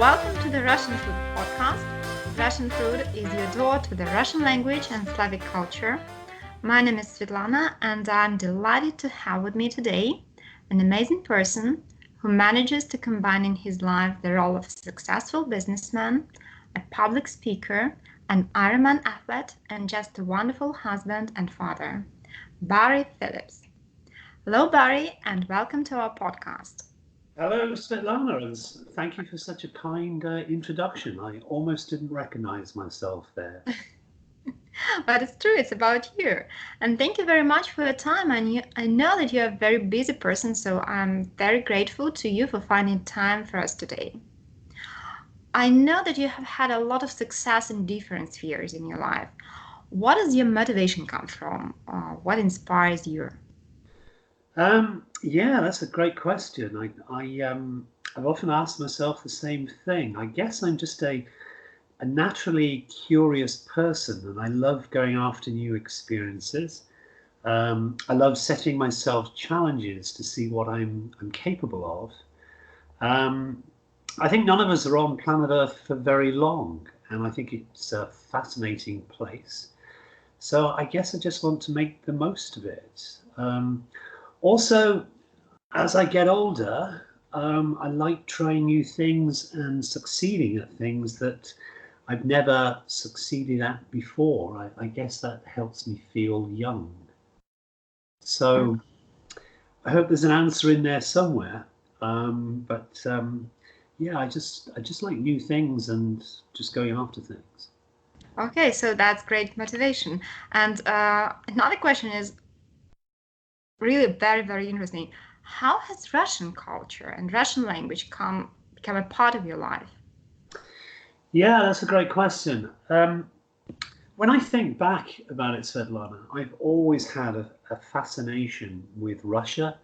Welcome to the Russian Food Podcast. Russian food is your door to the Russian language and Slavic culture. My name is Svetlana, and I'm delighted to have with me today an amazing person who manages to combine in his life the role of a successful businessman, a public speaker, an Ironman athlete, and just a wonderful husband and father, Barry Phillips. Hello, Barry, and welcome to our podcast. Hello, Svetlana, and thank you for such a kind introduction. I almost didn't recognize myself there. But it's true, it's about you. And thank you very much for your time. I know that you're a very busy person, so I'm very grateful to you for finding time for us today. I know that you have had a lot of success in different spheres in your life. What does your motivation come from? What inspires you? Yeah, that's a great question. I've often asked myself the same thing. I guess I'm just a naturally curious person, and I love going after new experiences. I love setting myself challenges to see what I'm capable of. I think none of us are on planet Earth for very long, and I think it's a fascinating place. So I guess I just want to make the most of it. Also, as I get older, I like trying new things and succeeding at things that I've never succeeded at before. I guess that helps me feel young. So I hope there's an answer in there somewhere. Yeah, I just like new things and just going after things. Okay, so that's great motivation. And another question is really very, very interesting. How has Russian culture and Russian language become a part of your life? Yeah, that's a great question. When I think back about it, Svetlana, I've always had a fascination with Russia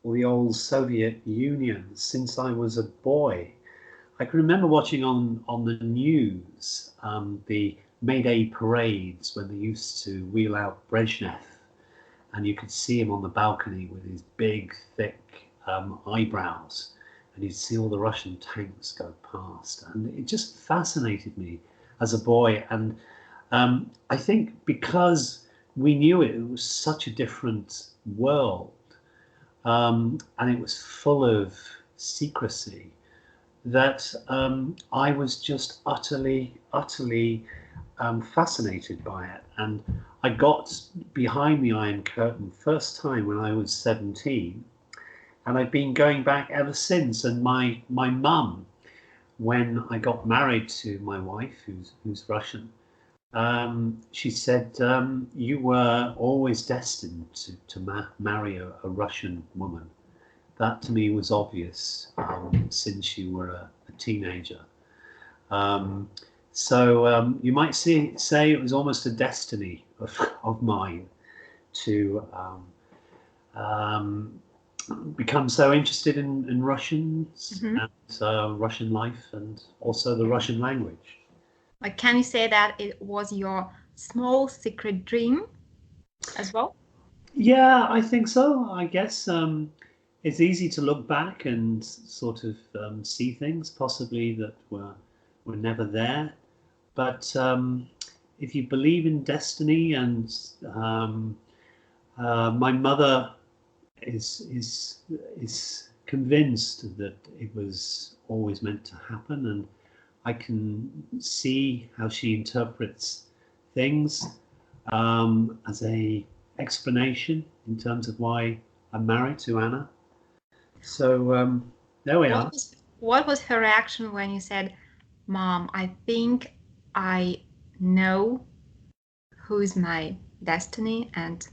or the old Soviet Union since I was a boy. I can remember watching on the news the May Day parades when they used to wheel out Brezhnev, and you could see him on the balcony with his big, thick eyebrows, and you'd see all the Russian tanks go past, and it just fascinated me as a boy. And I think because we knew it was such a different world, and it was full of secrecy, that I was just utterly fascinated by it. And I got behind the Iron Curtain first time when I was 17, and I've been going back ever since. And my mum, when I got married to my wife, who's Russian, she said, you were always destined to marry a Russian woman. That to me was obvious since you were a teenager. So you might say it was almost a destiny of mine to become so interested in Russians and Russian life, and also the Russian language. Like, can you say that it was your small secret dream as well? Yeah, I think so. I guess it's easy to look back and sort of see things possibly that were never there. But if you believe in destiny, and my mother is convinced that it was always meant to happen, and I can see how she interprets things as a explanation in terms of why I'm married to Anna. So there we are. What was her reaction when you said, "Mom, I think I know who is my destiny, and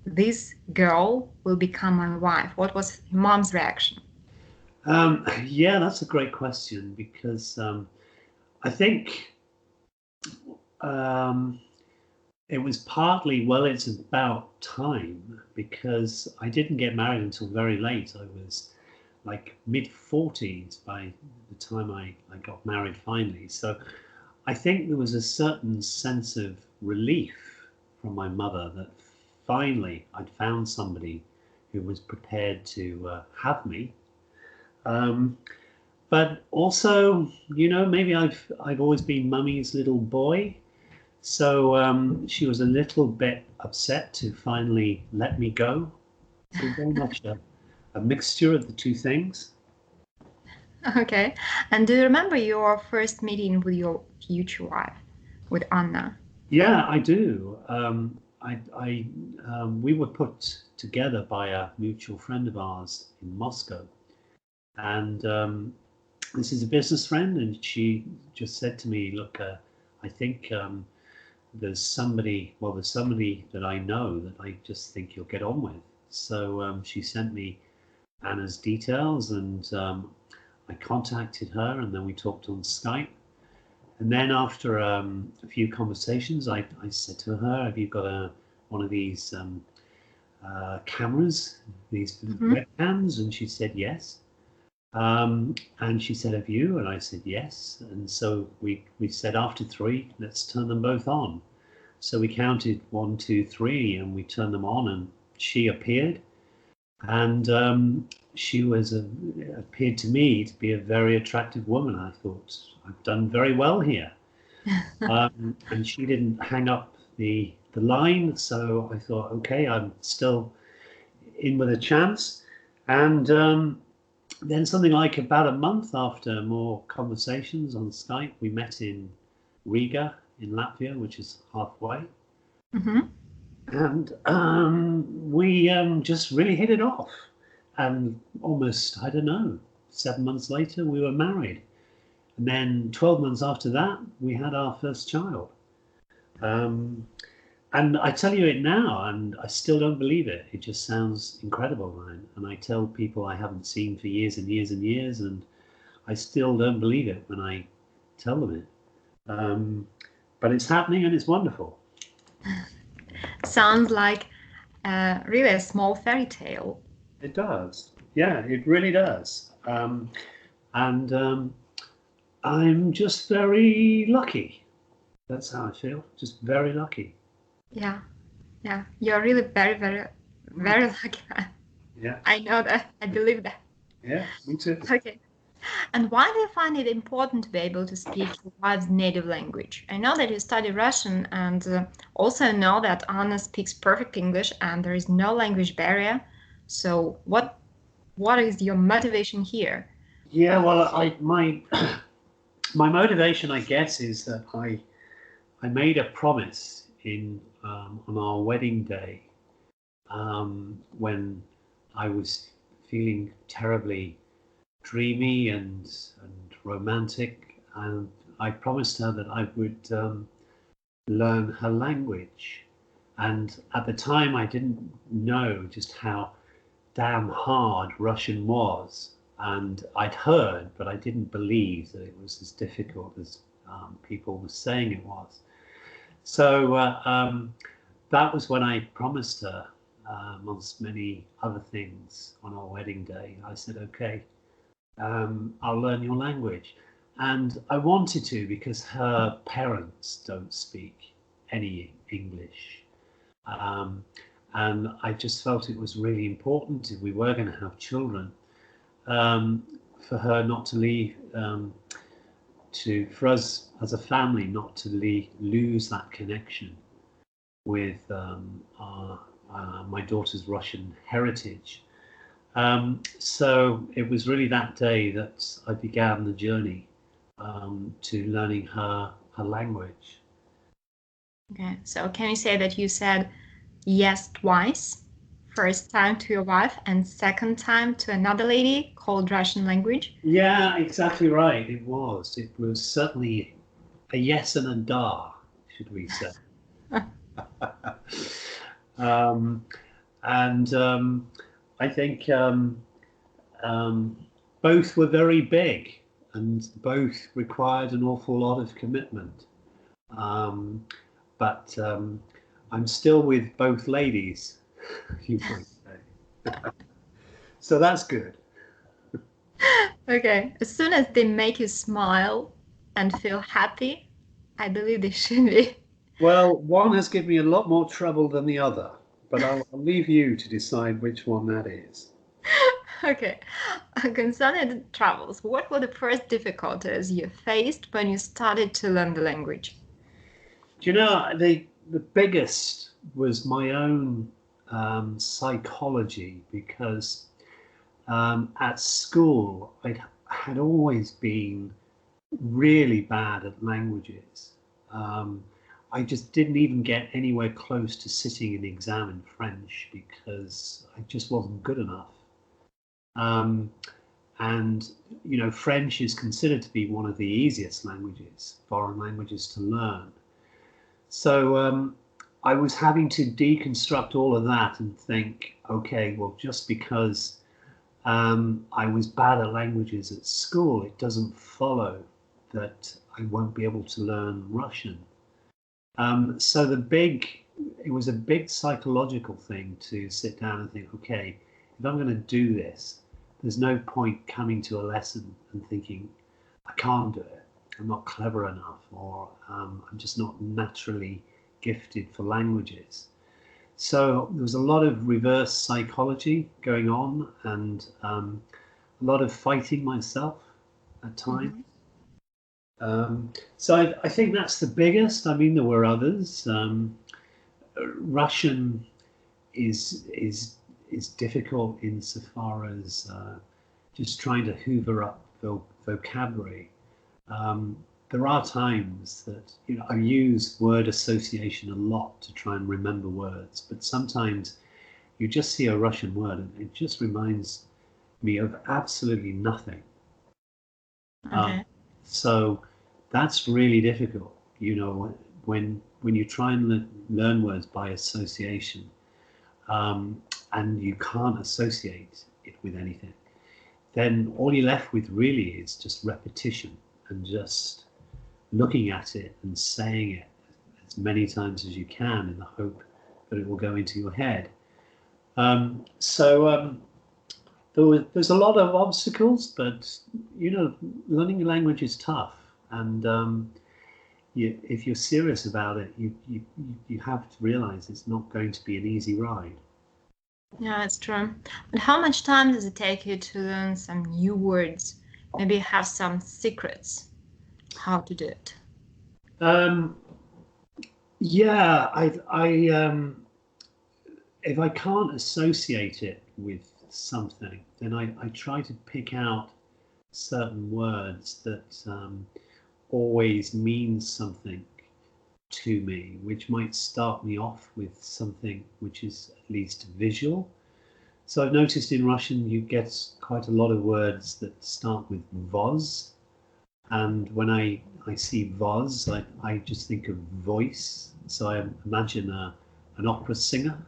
this girl will become my wife"? What was Mom's reaction? Yeah, that's a great question, because I think it was partly, well, it's about time, because I didn't get married until very late. I was like mid-40s by the time I got married finally. So I think there was a certain sense of relief from my mother that finally I'd found somebody who was prepared to have me. But also, maybe I've always been Mummy's little boy. So she was a little bit upset to finally let me go. So very much a mixture of the two things. Okay. And do you remember your first meeting with your future wife, with Anna? Yeah, I do. We were put together by a mutual friend of ours in Moscow, and this is a business friend, and she just said to me, "Look, I think there's somebody that I know that I just think you'll get on with." So she sent me Anna's details, and I contacted her, and then we talked on Skype. And then after a few conversations, I said to her, "Have you got one of these cameras, these webcams?" And she said yes. And she said, "Have you?" And I said yes. And so we said, after three, let's turn them both on. So we counted 1, 2, 3, and we turned them on, and she appeared. And she appeared to me to be a very attractive woman. I thought, I've done very well here. And she didn't hang up the line, so I thought, okay, I'm still in with a chance. And then something like about a month after more conversations on Skype, we met in Riga in Latvia, which is halfway. Mm-hmm. And we just really hit it off. And almost, I don't know, 7 months later, we were married. And then 12 months after that, we had our first child. And I tell you it now, and I still don't believe it. It just sounds incredible, Ryan. And I tell people I haven't seen for years and years and years, and I still don't believe it when I tell them it. But it's happening, and it's wonderful. Sounds like really a small fairy tale. It does. Yeah, it really does. And I'm just very lucky. That's how I feel. Just very lucky. Yeah. You're really very, very, very lucky. Yeah. I know that. I believe that. Yeah, me too. Okay. And why do you find it important to be able to speak your wife's native language? I know that you study Russian, and also know that Anna speaks perfect English and there is no language barrier. So what is your motivation here? Yeah, well, my motivation, I guess, is that I made a promise on our wedding day, when I was feeling terribly dreamy and romantic, and I promised her that I would learn her language. And at the time, I didn't know just how damn hard Russian was, and I'd heard, but I didn't believe that it was as difficult as people were saying it was. So that was when I promised her, amongst many other things, on our wedding day. I said, okay, I'll learn your language. And I wanted to, because her parents don't speak any English. And I just felt it was really important, if we were going to have children, for her not to leave, for us as a family not to lose that connection with my daughter's Russian heritage. So it was really that day that I began the journey to learning her language. Okay, so can you say that you said yes twice? First time to your wife and second time to another lady called Russian language? Yeah, exactly right. It was certainly a yes and a da, should we say. And I think both were very big, and both required an awful lot of commitment. But I'm still with both ladies, you might say. So that's good. Okay, as soon as they make you smile and feel happy, I believe they should be. Well, one has given me a lot more trouble than the other, but I'll leave you to decide which one that is. Okay. Concerning the travels, what were the first difficulties you faced when you started to learn the language? Do you know, the biggest was my own psychology because at school I had always been really bad at languages. Um, I just didn't even get anywhere close to sitting an exam in French because I just wasn't good enough. Um, and French is considered to be one of the easiest languages, foreign languages to learn. So I was having to deconstruct all of that and think, okay, well, just because I was bad at languages at school, it doesn't follow that I won't be able to learn Russian. So it was a big psychological thing to sit down and think, okay, if I'm going to do this, there's no point coming to a lesson and thinking, I can't do it. I'm not clever enough, or I'm just not naturally gifted for languages. So there was a lot of reverse psychology going on, and a lot of fighting myself at times. So I think that's the biggest. I mean, there were others. Russian is difficult insofar as just trying to hoover up vocabulary. There are times that I use word association a lot to try and remember words, but sometimes you just see a Russian word and it just reminds me of absolutely nothing. Okay. So that's really difficult. When you try and learn words by association, and you can't associate it with anything, then all you're left with really is just repetition and just looking at it and saying it as many times as you can in the hope that it will go into your head. So there's a lot of obstacles, but learning a language is tough, and if you're serious about it, you have to realize it's not going to be an easy ride. Yeah, it's true. But how much time does it take you to learn some new words? Maybe have some secrets how to do it. Yeah, if I can't associate it with something, then I try to pick out certain words that always mean something to me, which might start me off with something which is at least visual. So I've noticed in Russian you get quite a lot of words that start with voz, and when I see voz, I just think of voice. So I imagine an opera singer.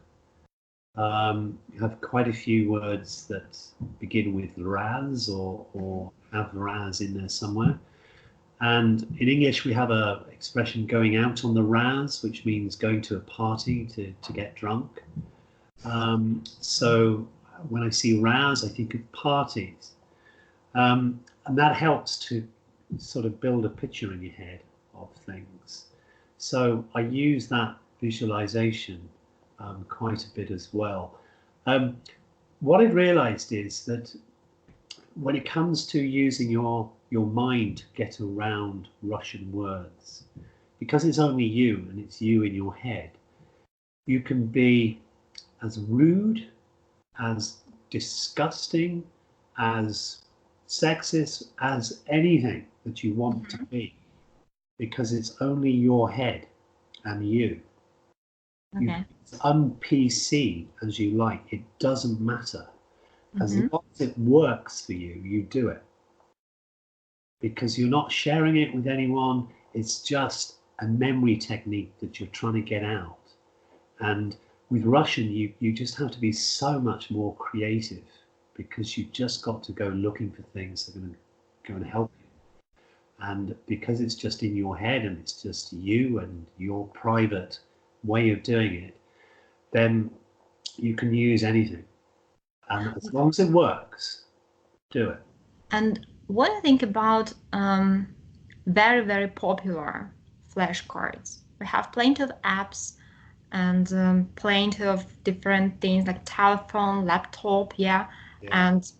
You have quite a few words that begin with raz or have raz in there somewhere. And in English, we have a expression going out on the raz, which means going to a party to get drunk. So when I see raz, I think of parties. And that helps to sort of build a picture in your head of things. So I use that visualization quite a bit as well. What I've realized is that when it comes to using your mind to get around Russian words, because it's only you and it's you in your head, you can be as rude, as disgusting, as sexist, as anything that you want to be, because it's only your head and you. Okay. It's un-PC as you like. It doesn't matter. As long as it works for you, you do it. Because you're not sharing it with anyone. It's just a memory technique that you're trying to get out. And with Russian, you just have to be so much more creative, because you've just got to go looking for things that are going to go and help you. And because it's just in your head and it's just you and your private way of doing it, then you can use anything. And as long as it works, do it. And what do you think about very, very popular flashcards? We have plenty of apps and plenty of different things like telephone, laptop, yeah. And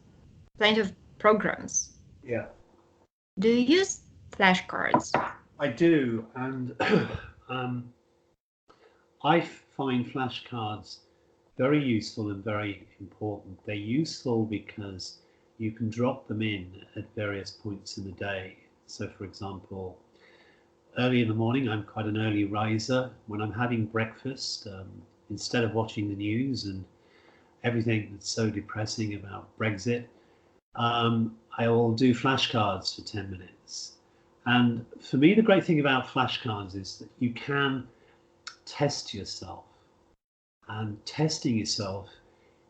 plenty of programs. Yeah, Do you use flashcards? I do, and I find flashcards very useful and very important. They're useful because you can drop them in at various points in the day. So, for example, early in the morning, I'm quite an early riser. When I'm having breakfast, instead of watching the news and everything that's so depressing about Brexit, I will do flashcards for 10 minutes. And for me, the great thing about flashcards is that you can test yourself. And testing yourself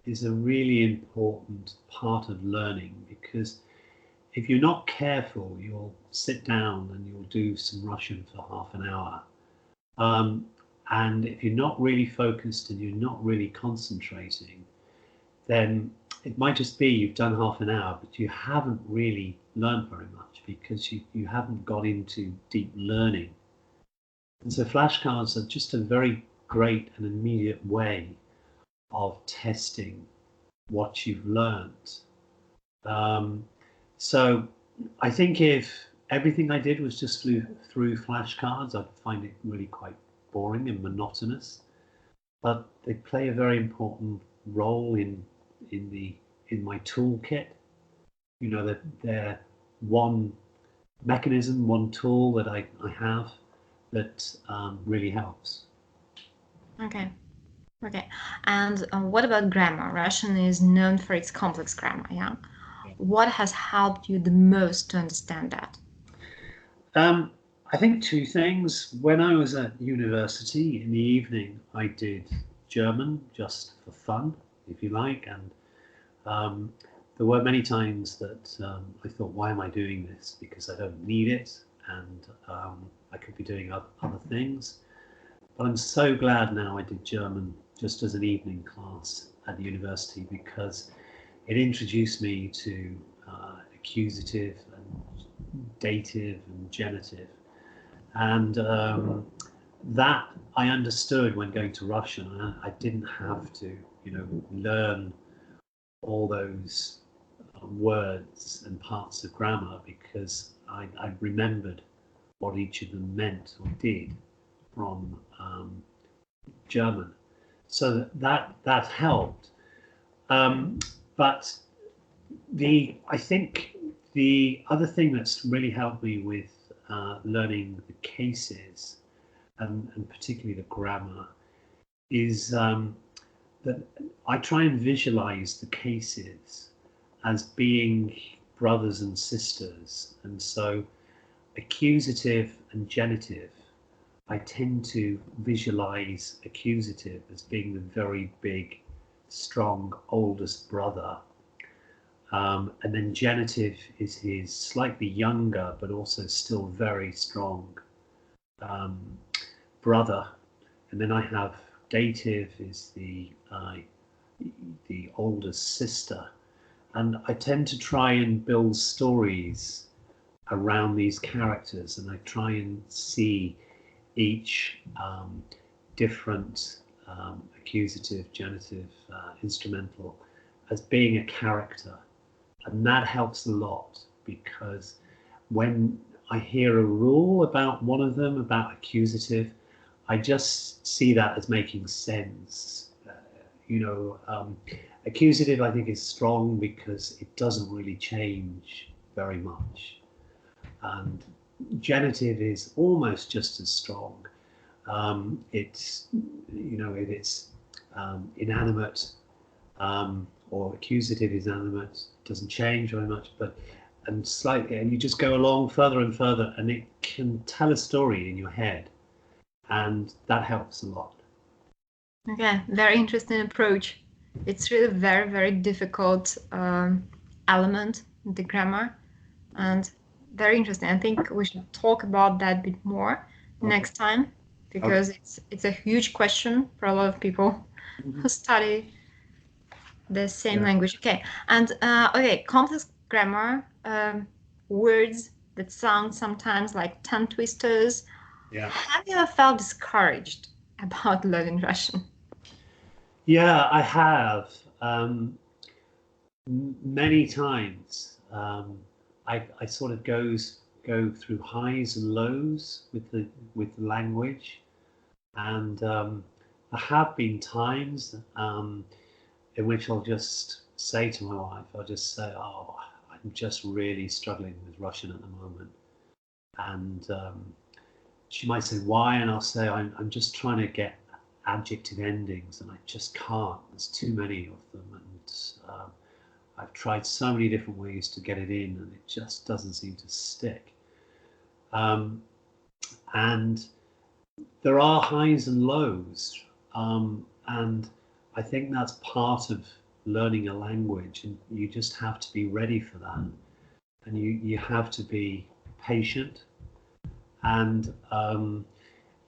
is a really important part of learning, because if you're not careful, you'll sit down and you'll do some Russian for half an hour. And if you're not really focused and you're not really concentrating, then it might just be you've done half an hour, but you haven't really learned very much because you haven't got into deep learning. And so flashcards are just a very great and immediate way of testing what you've learned. So I think if everything I did was just through flashcards, I'd find it really quite boring and monotonous. But they play a very important role in my toolkit. You know, that they're one mechanism, one tool that I have that really helps. Okay. And what about grammar? Russian is known for its complex grammar, yeah? What has helped you the most to understand that? I think two things. When I was at university in the evening, I did German just for fun, if you like, and there were many times that I thought, why am I doing this? Because I don't need it, and I could be doing other things. But I'm so glad now I did German just as an evening class at the university, because it introduced me to accusative and dative and genitive. And that I understood when going to Russian. I didn't have to, learn all those words and parts of grammar, because I remembered what each of them meant or did from German. So that helped. But I think the other thing that's really helped me with learning the cases and particularly the grammar is that I try and visualize the cases as being brothers and sisters. And so accusative and genitive, I tend to visualize accusative as being the very big, strong, oldest brother. And then genitive is his slightly younger, but also still very strong brother. And then I have dative is the oldest sister. And I tend to try and build stories around these characters, and I try and see each different accusative, genitive, instrumental as being a character. And that helps a lot, because when I hear a rule about one of them, about accusative, I just see that as making sense. Accusative, I think, is strong because it doesn't really change very much. And genitive is almost just as strong. It's inanimate, or accusative is animate, doesn't change very much, and you just go along further and further, and it can tell a story in your head, and that helps a lot. Okay, very interesting approach. It's really very, very difficult element, the grammar, and very interesting. I think we should talk about that a bit more next time, because it's a huge question for a lot of people who study the same language. Okay, and complex grammar, words that sound sometimes like tongue twisters. Yeah. Have you ever felt discouraged about learning Russian? Yeah, I have. Many times. I sort of go through highs and lows with the language, and there have been times in which I'll just say to my wife, I'll just say, "Oh, I'm just really struggling with Russian at the moment," and she might say, "Why?" And I'll say, "I'm just trying to get adjective endings, and I just can't. There's too many of them, and I've tried so many different ways to get it in, and it just doesn't seem to stick." And there are highs and lows, and I think that's part of learning a language, and you just have to be ready for that, and you have to be patient, and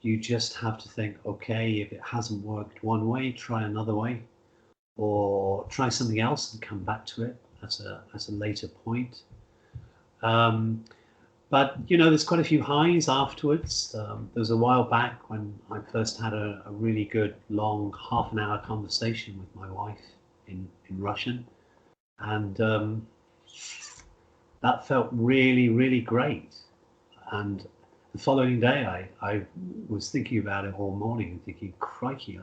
you just have to think, okay, if it hasn't worked one way, try another way, or try something else and come back to it as a later point. But there's quite a few highs afterwards. There was a while back when I first had a really good long half-an-hour conversation with my wife in Russian, and that felt really, really great. And the following day, I was thinking about it all morning and thinking, crikey,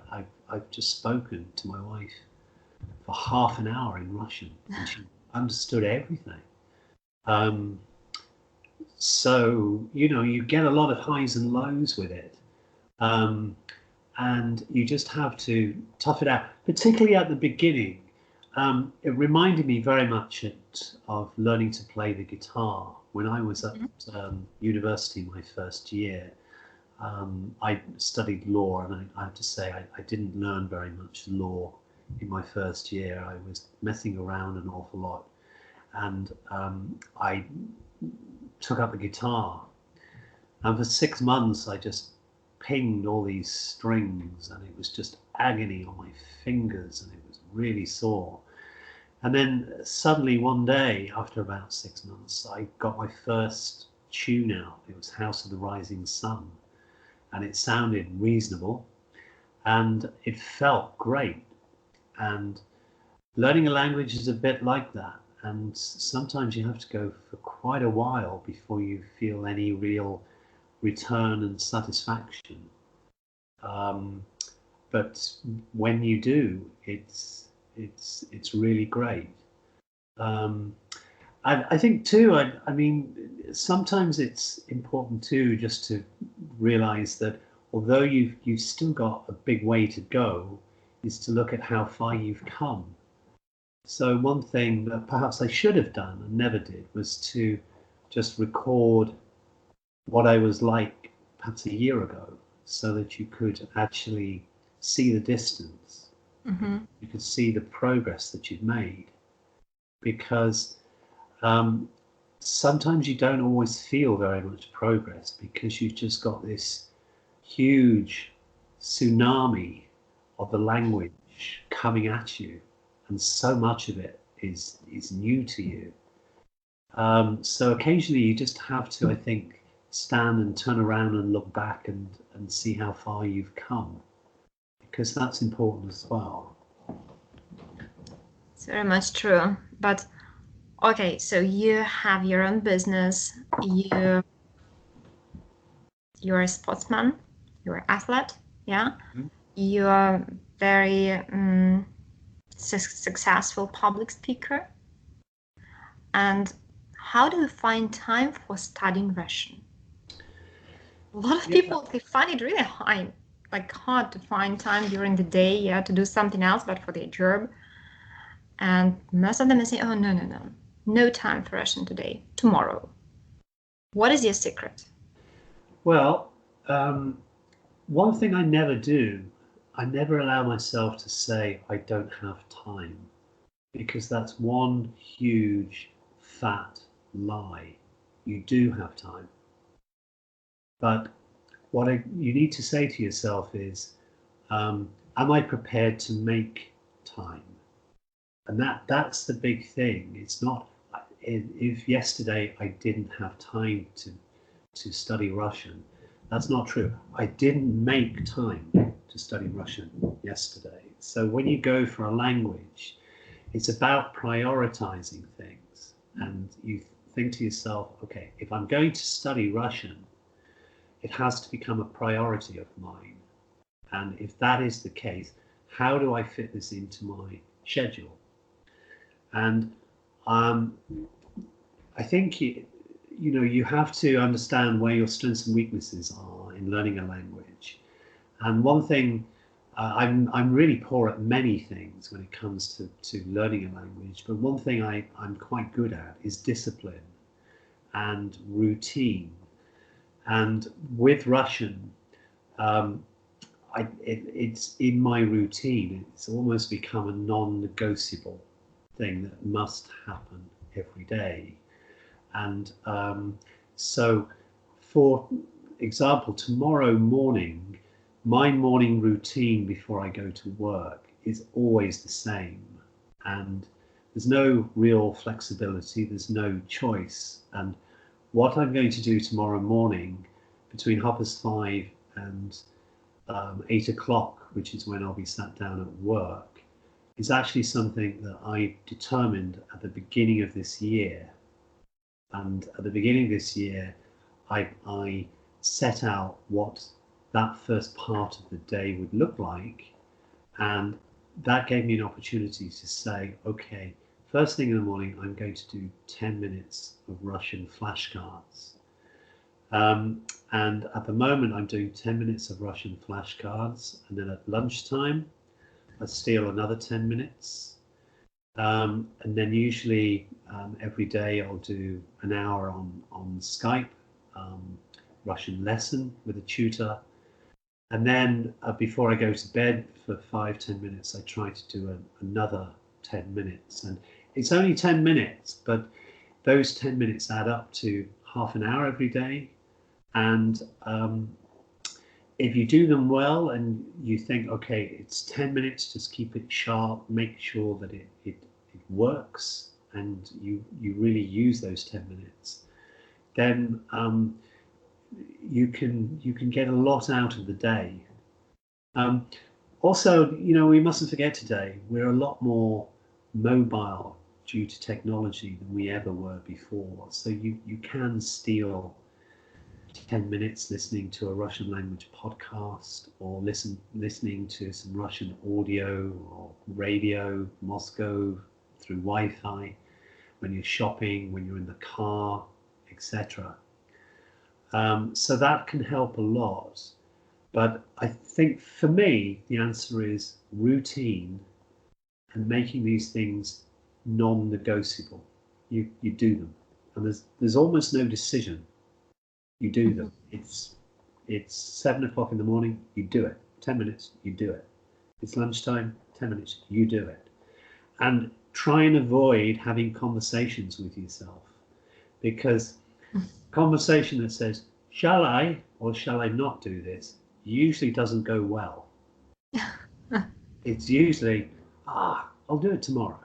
I've just spoken to my wife for half an hour in Russian, and she understood everything. So, you get a lot of highs and lows with it. And you just have to tough it out, particularly at the beginning. It reminded me very much of learning to play the guitar. When I was at university my first year, I studied law, and I have to say I didn't learn very much law in my first year. I was messing around an awful lot, and I took up the guitar, and for 6 months I just pinged all these strings, and it was just agony on my fingers, and it was really sore. And then suddenly one day, after about 6 months, I got my first tune out. It was House of the Rising Sun, and it sounded reasonable, and it felt great. And learning a language is a bit like that. And sometimes you have to go for quite a while before you feel any real return and satisfaction. But when you do, it's really great. I think too, I mean, sometimes it's important too just to realize that although you've still got a big way to go, is to look at how far you've come. So one thing that perhaps I should have done and never did was to just record what I was like perhaps a year ago, so that you could actually see the distance. Mm-hmm. You could see the progress that you've made, because sometimes you don't always feel very much progress because you've just got this huge tsunami of the language coming at you, and so much of it is new to you. So occasionally you just have to, I think, stand and turn around and look back and see how far you've come, because that's important as well. It's very much true. But okay, so you have your own business, you're a sportsman, you're an athlete, yeah? Mm-hmm. You're very successful public speaker. And how do you find time for studying Russian? A lot of people, they find it really hard to find time during the day, to do something else, but for their job. And most of them say, oh, no time for Russian today, tomorrow. What is your secret? Well, one thing I never do, I never allow myself to say I don't have time, because that's one huge fat lie. You do have time. But what you need to say to yourself is, am I prepared to make time? And that's the big thing. It's not, if yesterday I didn't have time to study Russian, that's not true. I didn't make time to study Russian yesterday. So when you go for a language, it's about prioritizing things. And you think to yourself, okay, if I'm going to study Russian, it has to become a priority of mine. And if that is the case, how do I fit this into my schedule? And I think you have to understand where your strengths and weaknesses are in learning a language. And one thing, I'm really poor at many things when it comes to learning a language, but one thing I'm quite good at is discipline and routine. And with Russian, it's in my routine. It's almost become a non-negotiable thing that must happen every day. And so, for example, tomorrow morning, my morning routine before I go to work is always the same. And there's no real flexibility, there's no choice. And what I'm going to do tomorrow morning between 5:30 and 8 o'clock, which is when I'll be sat down at work, is actually something that I determined at the beginning of this year. And at the beginning of this year, I set out what that first part of the day would look like. And that gave me an opportunity to say, okay, first thing in the morning, I'm going to do 10 minutes of Russian flashcards. And at the moment, I'm doing 10 minutes of Russian flashcards. And then at lunchtime, I steal another 10 minutes. And then usually every day I'll do an hour on Skype, Russian lesson with a tutor. And then before I go to bed for 5-10 minutes, I try to do another 10 minutes. And it's only 10 minutes, but those 10 minutes add up to half an hour every day. And if you do them well and you think, okay, it's 10 minutes, just keep it sharp, make sure that it works and you really use those 10 minutes, then you can get a lot out of the day. Also, we mustn't forget today, we're a lot more mobile due to technology than we ever were before. So you can steal 10 minutes listening to a Russian language podcast or listening to some Russian audio or radio, Moscow, through Wi-Fi, when you're shopping, when you're in the car, etc. So that can help a lot. But I think for me, the answer is routine and making these things non-negotiable. You do them, and there's almost no decision. You do them. It's 7 o'clock in the morning, you do it. 10 minutes, you do it. It's lunchtime, 10 minutes, you do it. And try and avoid having conversations with yourself, because conversation that says, shall I or shall I not do this, usually doesn't go well. It's usually, I'll do it tomorrow.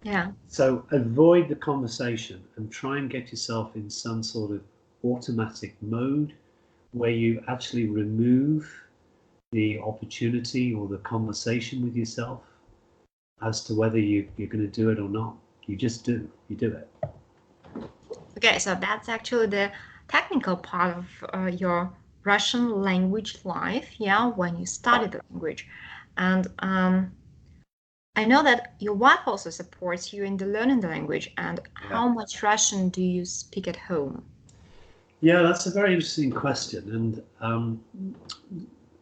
Yeah. So avoid the conversation and try and get yourself in some sort of automatic mode where you actually remove the opportunity or the conversation with yourself as to whether you're going to do it or not. You just do. You do it. Okay, so that's actually the technical part of your Russian language life, yeah, when you study the language. And I know that your wife also supports you in the learning the language. And how much Russian do you speak at home? Yeah, that's a very interesting question. And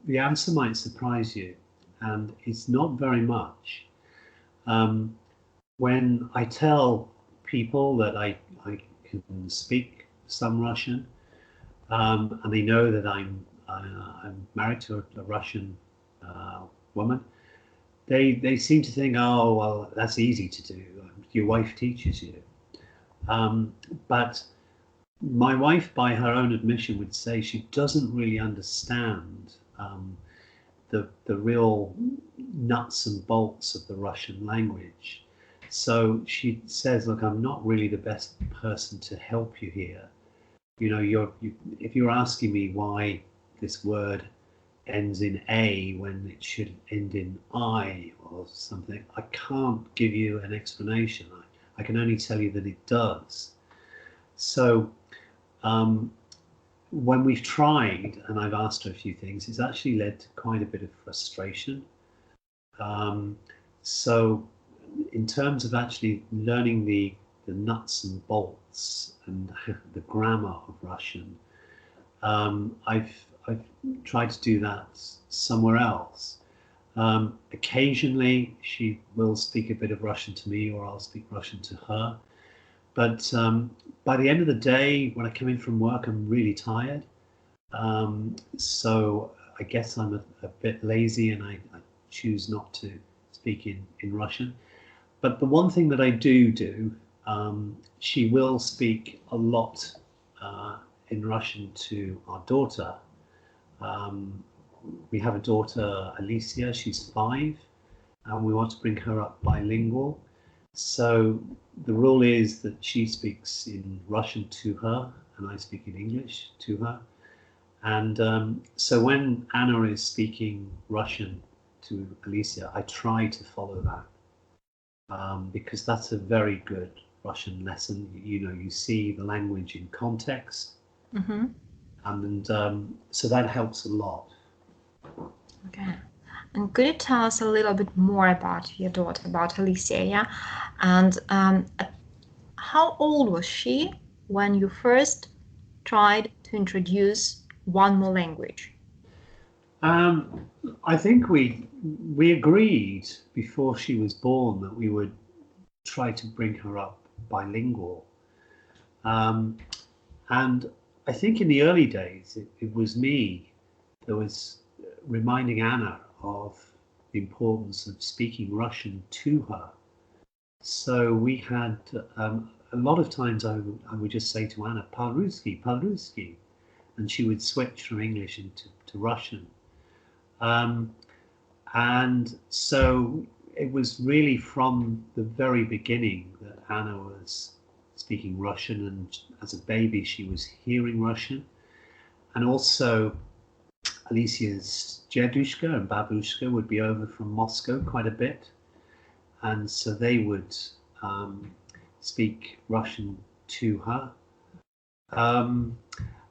the answer might surprise you. And it's not very much. When I tell people that I can speak some Russian, and they know that I'm married to a Russian woman, they seem to think, oh, well, that's easy to do. Your wife teaches you. But my wife, by her own admission, would say she doesn't really understand the real nuts and bolts of the Russian language. So she says, look, I'm not really the best person to help you here. If you're asking me why this word ends in A when it should end in I or something. I can't give you an explanation. I can only tell you that it does. So when we've tried and I've asked her a few things, it's actually led to quite a bit of frustration. So in terms of actually learning the nuts and bolts and the grammar of Russian, I've tried to do that somewhere else. Occasionally she will speak a bit of Russian to me, or I'll speak Russian to her. But by the end of the day, when I come in from work, I'm really tired. So I guess I'm a bit lazy, and I choose not to speak in Russian. But the one thing that I do, she will speak a lot in Russian to our daughter. We have a daughter, Alicia, she's 5, and we want to bring her up bilingual. So the rule is that she speaks in Russian to her, and I speak in English to her. And so when Anna is speaking Russian to Alicia, I try to follow that, because that's a very good Russian lesson. You see the language in context, and so that helps a lot. Okay. And could you tell us a little bit more about your daughter, about Alicia? Yeah, and how old was she when you first tried to introduce one more language? I think we agreed before she was born that we would try to bring her up bilingual, and I think in the early days it was me that was reminding Anna of the importance of speaking Russian to her. So we had a lot of times I would just say to Anna, "По-русски," and she would switch from English into Russian. And so it was really from the very beginning that Anna was speaking Russian, and as a baby she was hearing Russian. And also Alicia's Dedushka and Babushka would be over from Moscow quite a bit, and so they would speak Russian to her.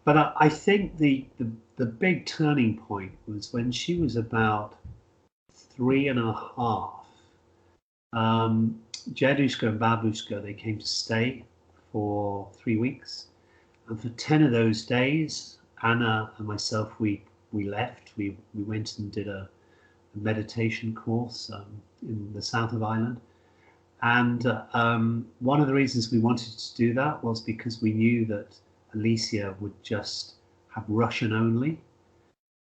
But I think the big turning point was when she was about 3.5. Dedushka and Babushka, they came to stay for 3 weeks, and for 10 of those days, Anna and myself, we left. We went and did a meditation course in the south of Ireland. And one of the reasons we wanted to do that was because we knew that Alicia would just have Russian only.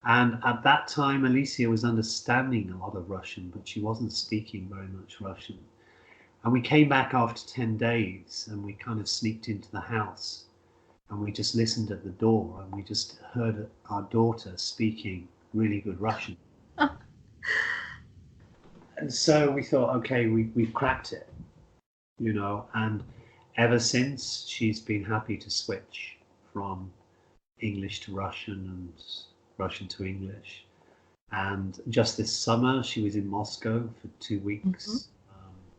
And at that time, Alicia was understanding a lot of Russian, but she wasn't speaking very much Russian. And we came back after 10 days, and we kind of sneaked into the house, and we just listened at the door, and we just heard our daughter speaking really good Russian. And so we thought, okay, we've cracked it, and ever since she's been happy to switch from English to Russian and Russian to English. And just this summer she was in Moscow for 2 weeks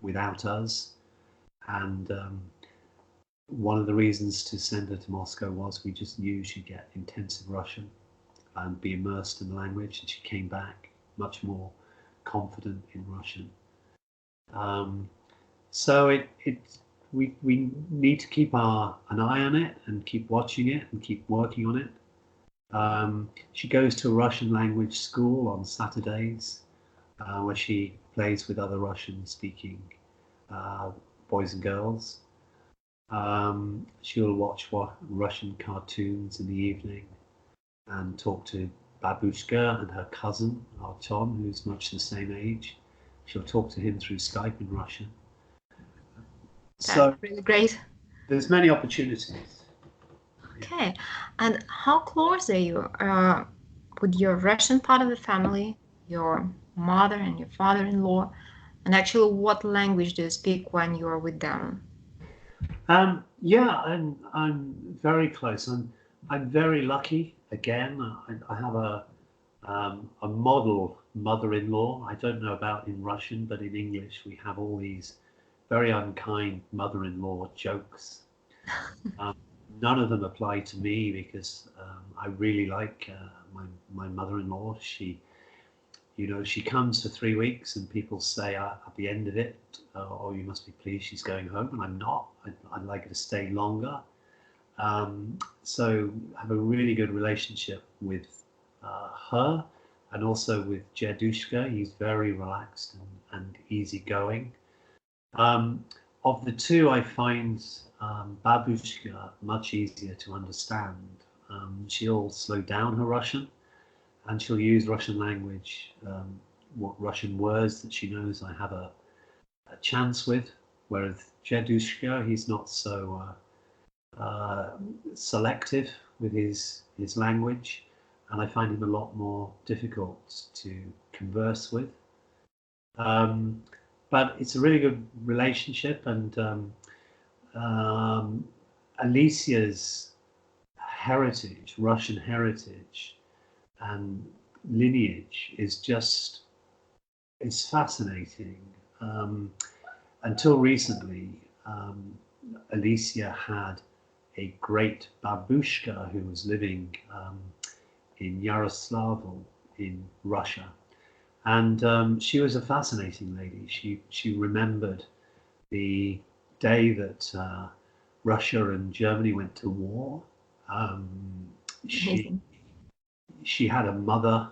without us, and one of the reasons to send her to Moscow was we just knew she'd get intensive Russian and be immersed in the language, and she came back much more confident in Russian. So we need to keep an eye on it and keep watching it and keep working on it. She goes to a Russian language school on Saturdays, where she plays with other Russian speaking boys and girls. She'll watch Russian cartoons in the evening and talk to Babushka and her cousin Arton, who's much the same age. She'll talk to him through Skype in Russian. That's really great. There's many opportunities. Okay, and how close are you with your Russian part of the family, your mother and your father-in-law, and actually what language do you speak when you are with them? Yeah, I'm very close. I'm very lucky. Again, I have a a model mother-in-law. I don't know about in Russian, but in English we have all these very unkind mother-in-law jokes. Um, None of them apply to me because I really like my mother-in-law. She comes for 3 weeks and people say at the end of it, oh, you must be pleased she's going home, and I'm not. I'd like her to stay longer. So I have a really good relationship with her, and also with Jedushka. He's very relaxed and easygoing. Of the two, I find Babushka much easier to understand. She'll slow down her Russian, and she'll use Russian language, what Russian words that she knows I have a chance with. Whereas Jedushka, he's not so selective with his language, and I find him a lot more difficult to converse with. But it's a really good relationship, and Alicia's heritage, Russian heritage and lineage is fascinating. Until recently, Alicia had a great babushka who was living in Yaroslavl in Russia. And she was a fascinating lady. She remembered the day that Russia and Germany went to war. She had a mother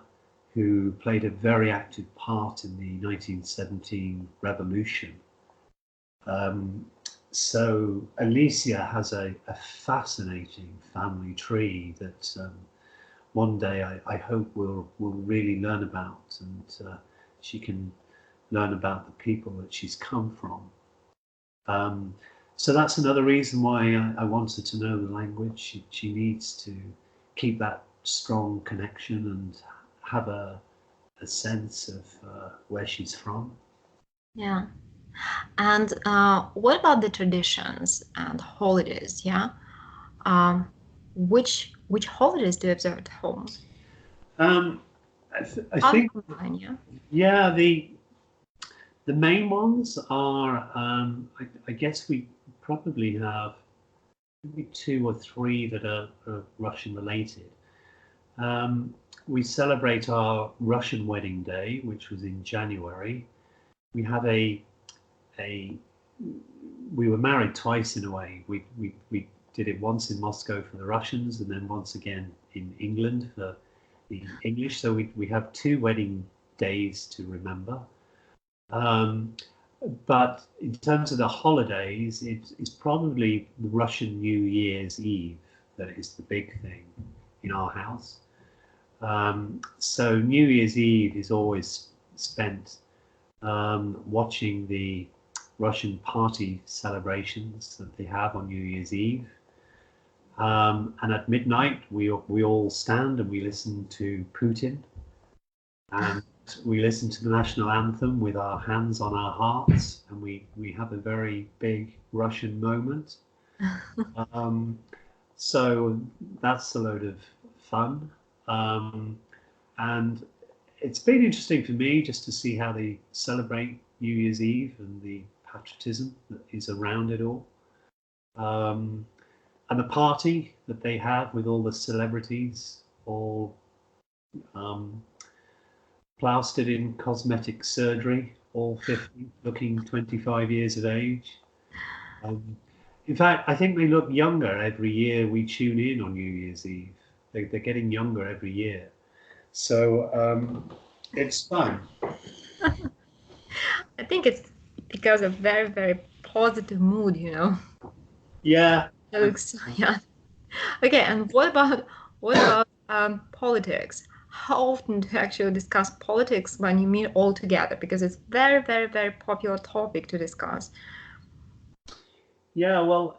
who played a very active part in the 1917 revolution. So Alicia has a fascinating family tree that one day I hope we'll really learn about, and she can learn about the people that she's come from. So that's another reason why I wanted to know the language. She needs to keep that strong connection and have a sense of where she's from. Yeah. And what about the traditions and holidays? Yeah. Which holidays do you observe at home? I think, yeah, the main ones are, I guess we probably have maybe 2 or 3 that are Russian related. We celebrate our Russian wedding day, which was in January. We have we were married twice in a way. We did it once in Moscow for the Russians, and then once again in England for the English. So we have 2 wedding days to remember. But in terms of the holidays, it's probably the Russian New Year's Eve that is the big thing in our house. So New Year's Eve is always spent watching the Russian party celebrations that they have on New Year's Eve. And at midnight, we all stand and we listen to Putin, and we listen to the national anthem with our hands on our hearts, and we have a very big Russian moment. So that's a load of fun. And it's been interesting for me just to see how they celebrate New Year's Eve and the patriotism that is around it all. And the party that they have with all the celebrities, all plastered in cosmetic surgery, all 50, looking 25 years of age. In fact, I think they look younger every year we tune in on New Year's Eve. They're getting younger every year. So it's fun. I think it's because of very, very positive mood, Yeah. Yeah. Okay, and what about politics? How often do you actually discuss politics when you meet all together? Because it's very, very, very popular topic to discuss. Yeah, well,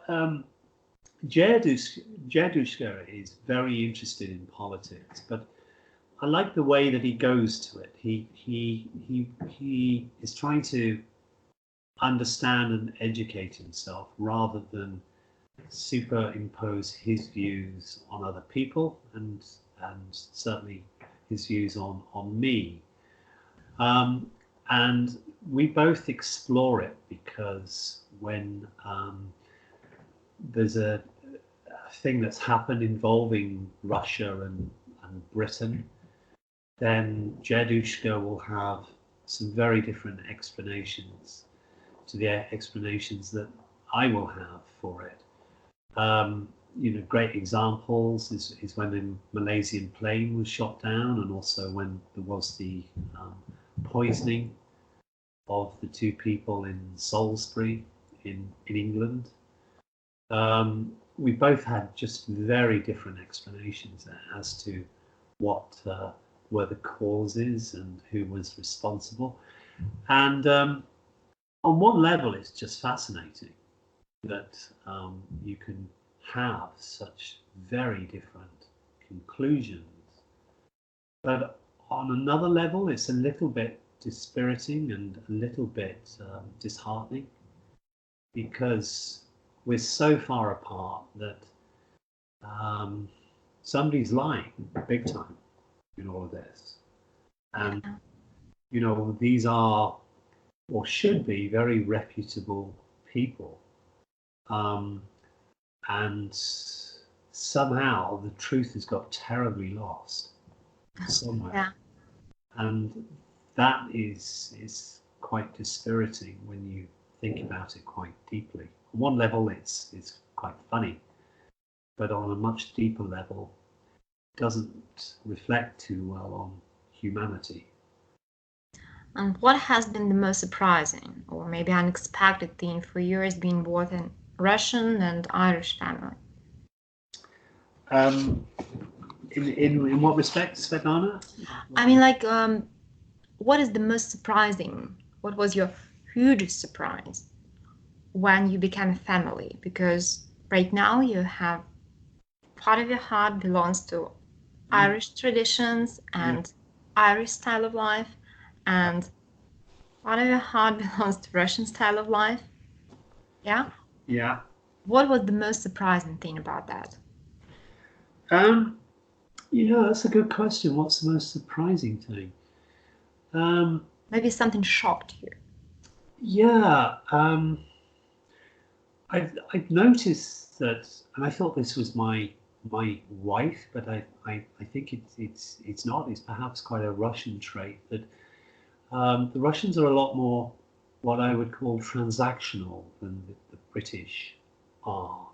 Jedushka is very interested in politics, but I like the way that he goes to it. He is trying to understand and educate himself rather than superimpose his views on other people, and certainly his views on me. And we both explore it because when there's a thing that's happened involving Russia and Britain, then Jadushka will have some very different explanations to the explanations that I will have for it. Great examples is when the Malaysian plane was shot down, and also when there was the poisoning of the two people in Salisbury in England. We both had just very different explanations as to what were the causes and who was responsible. And on one level, it's just fascinating that you can have such very different conclusions. But on another level, it's a little bit dispiriting and a little bit disheartening, because we're so far apart that somebody's lying big time in all of this. And, these are, or should be, very reputable people. And somehow the truth has got terribly lost somewhere. Yeah. And that is quite dispiriting when you think about it quite deeply. On one level, it's quite funny, but on a much deeper level, it doesn't reflect too well on humanity. And what has been the most surprising or maybe unexpected thing for you as being both a Russian and Irish family? In what respect, Svetlana? I mean, like, what is the most surprising? What was your hugest surprise when you became a family? Because right now you have part of your heart belongs to Irish traditions and Irish style of life, and part of your heart belongs to Russian style of life. Yeah? Yeah. What was the most surprising thing about that? That's a good question. What's the most surprising thing? Maybe something shocked you. Yeah. I've noticed that, and I thought this was my wife, but I think it's not. It's perhaps quite a Russian trait that the Russians are a lot more what I would call transactional than the British are.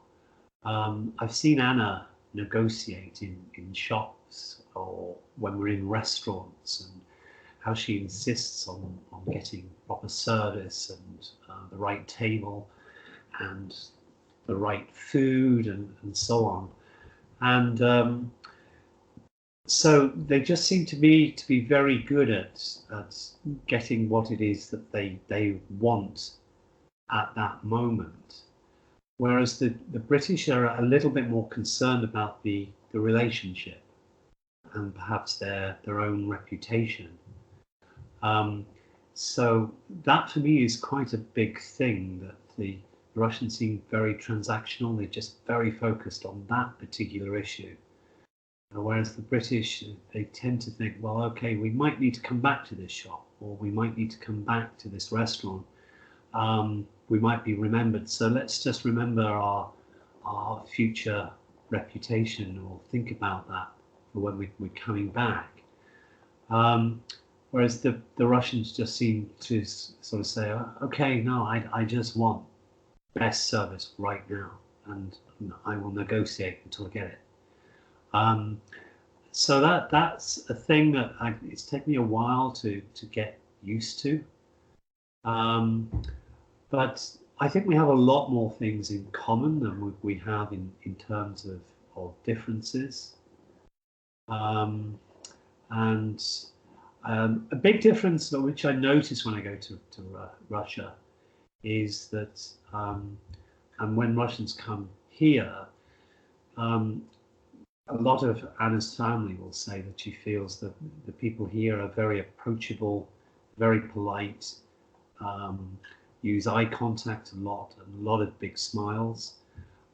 I've seen Anna negotiate in shops or when we're in restaurants, and how she insists on getting proper service and the right table and the right food and so on. And so they just seem to me to be very good at getting what it is that they want at that moment. Whereas the British are a little bit more concerned about the relationship and perhaps their own reputation. So that for me is quite a big thing, that the Russians seem very transactional. They're just very focused on that particular issue. Whereas the British, they tend to think, well, okay, we might need to come back to this shop, or we might need to come back to this restaurant. We might be remembered, so let's just remember our future reputation, or think about that for when we're coming back. Whereas the Russians just seem to sort of say, okay, no, I just want best service right now, and I will negotiate until I get it. So that's a thing that it's taken me a while to get used to. But I think we have a lot more things in common than we have in terms of differences. And a big difference which I notice when I go to Russia is that, and when Russians come here, a lot of Anna's family will say that she feels that the people here are very approachable, very polite, use eye contact a lot, and a lot of big smiles.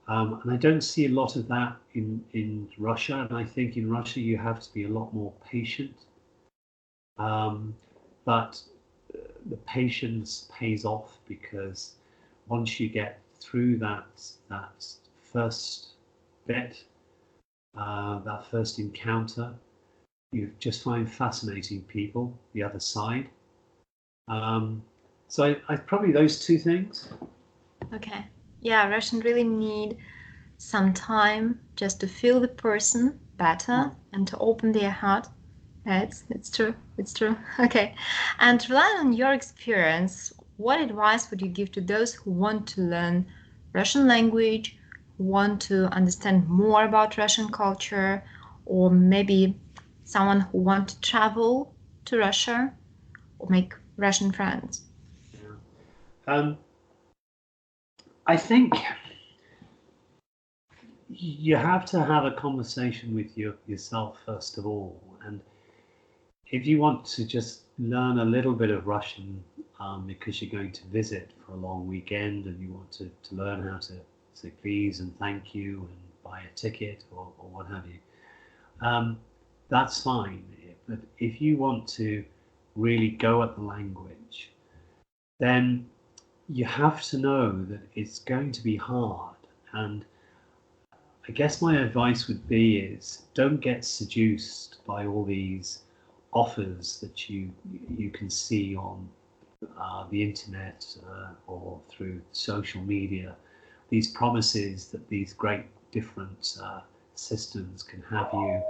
And I don't see a lot of that in Russia. And I think in Russia you have to be a lot more patient. But the patience pays off, because once you get through that first bit, that first encounter, you just find fascinating people, the other side. So I probably those two things. Okay. Yeah, Russian really need some time just to feel the person better and to open their heart. Yeah, it's true. It's true. Okay. And relying on your experience, what advice would you give to those who want to learn Russian language, who want to understand more about Russian culture, or maybe someone who want to travel to Russia or make Russian friends? Yeah. I think you have to have a conversation with yourself first of all, and if you want to just learn a little bit of Russian because you're going to visit for a long weekend and you want to learn how to say please and thank you and buy a ticket or what have you, that's fine. But if you want to really go at the language, then you have to know that it's going to be hard. And I guess my advice would be is don't get seduced by all these offers that you can see on the internet or through social media, these promises that these great different systems can have you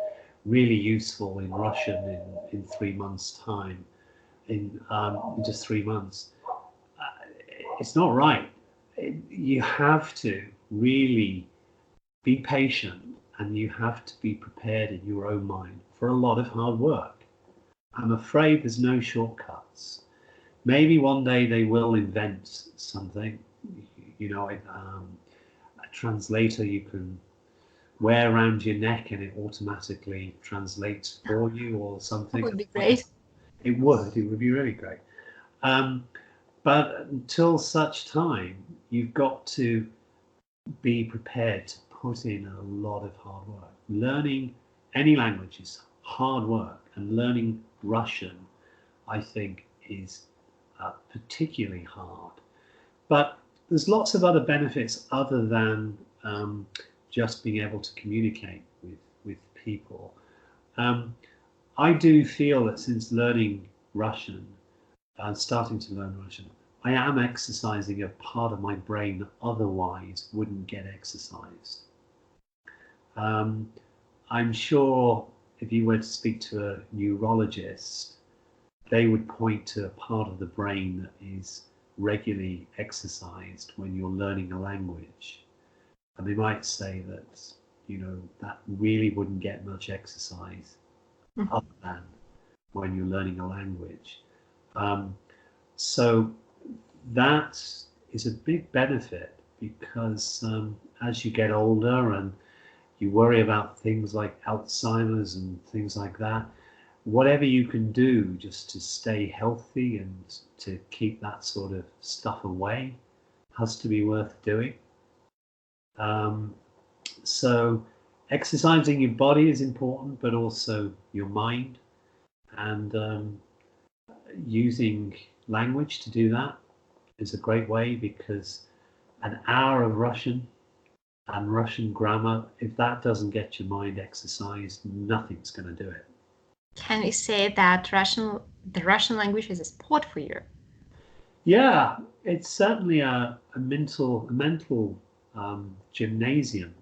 really useful in Russian in 3 months' time, in just 3 months. It's not right. You have to really be patient, and you have to be prepared in your own mind for a lot of hard work. I'm afraid there's no shortcuts. Maybe one day they will invent something, a translator you can wear around your neck and it automatically translates for you or something. That would be great. It would be really great. But until such time, you've got to be prepared to put in a lot of hard work. Learning any language is hard work, and learning Russian, I think, is particularly hard. But there's lots of other benefits other than just being able to communicate with people. I do feel that since learning Russian and starting to learn Russian, I am exercising a part of my brain that otherwise wouldn't get exercised. I'm sure if you were to speak to a neurologist, they would point to a part of the brain that is regularly exercised when you're learning a language. And they might say that, that really wouldn't get much exercise other than when you're learning a language. So that is a big benefit, because as you get older and you worry about things like Alzheimer's and things like that, whatever you can do just to stay healthy and to keep that sort of stuff away has to be worth doing. So exercising your body is important, but also your mind, and using language to do that is a great way, because an hour of Russian and Russian grammar, if that doesn't get your mind exercised, nothing's going to do it. Can we say that the Russian language is a sport for you? Yeah, it's certainly a mental gymnasium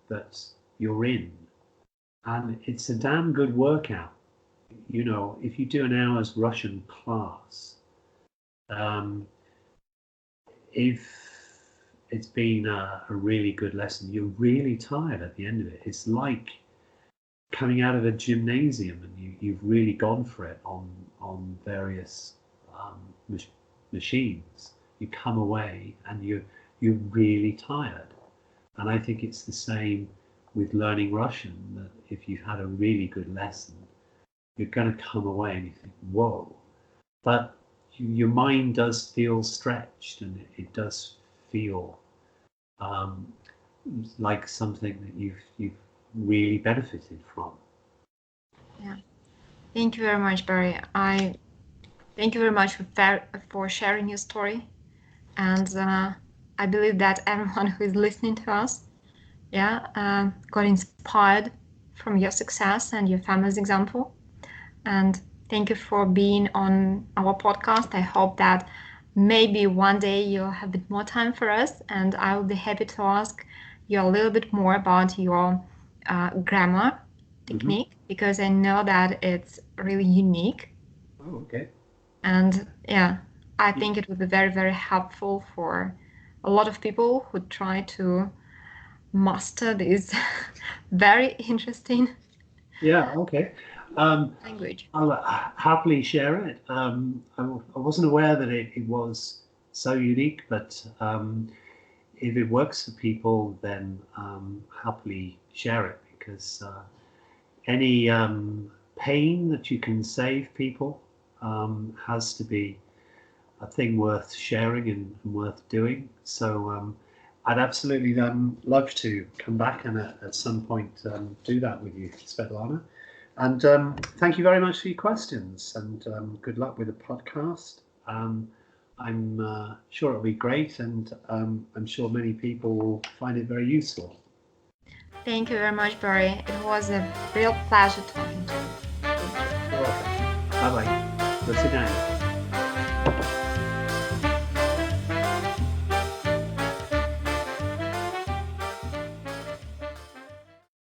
that you're in, and it's a damn good workout. If you do an hour's Russian class, if it's been a really good lesson, you're really tired at the end of it. It's like coming out of a gymnasium and you've really gone for it on various machines. You come away and you're really tired. And I think it's the same with learning Russian, that if you've had a really good lesson, you're going to come away and you think, whoa. But your mind does feel stretched, and it does feel like something that you've really benefited from. Yeah. Thank you very much, Barry. Thank you very much for sharing your story. And I believe that everyone who is listening to us, got inspired from your success and your family's example. And thank you for being on our podcast. I hope that maybe one day you'll have a bit more time for us, and I will be happy to ask you a little bit more about your grammar technique, because I know that it's really unique. Oh, okay. And I think it would be very, very helpful for a lot of people who try to master this very interesting Okay. language. I'll happily share it. I wasn't aware that it was so unique, but if it works for people, then happily share it, because any pain that you can save people has to be a thing worth sharing and worth doing. So I'd absolutely love to come back and at some point do that with you, Svetlana. And thank you very much for your questions, and good luck with the podcast. I'm sure it'll be great, and I'm sure many people will find it very useful. Thank you very much, Barry. It was a real pleasure talking to you. You're welcome. Bye-bye. До свидания.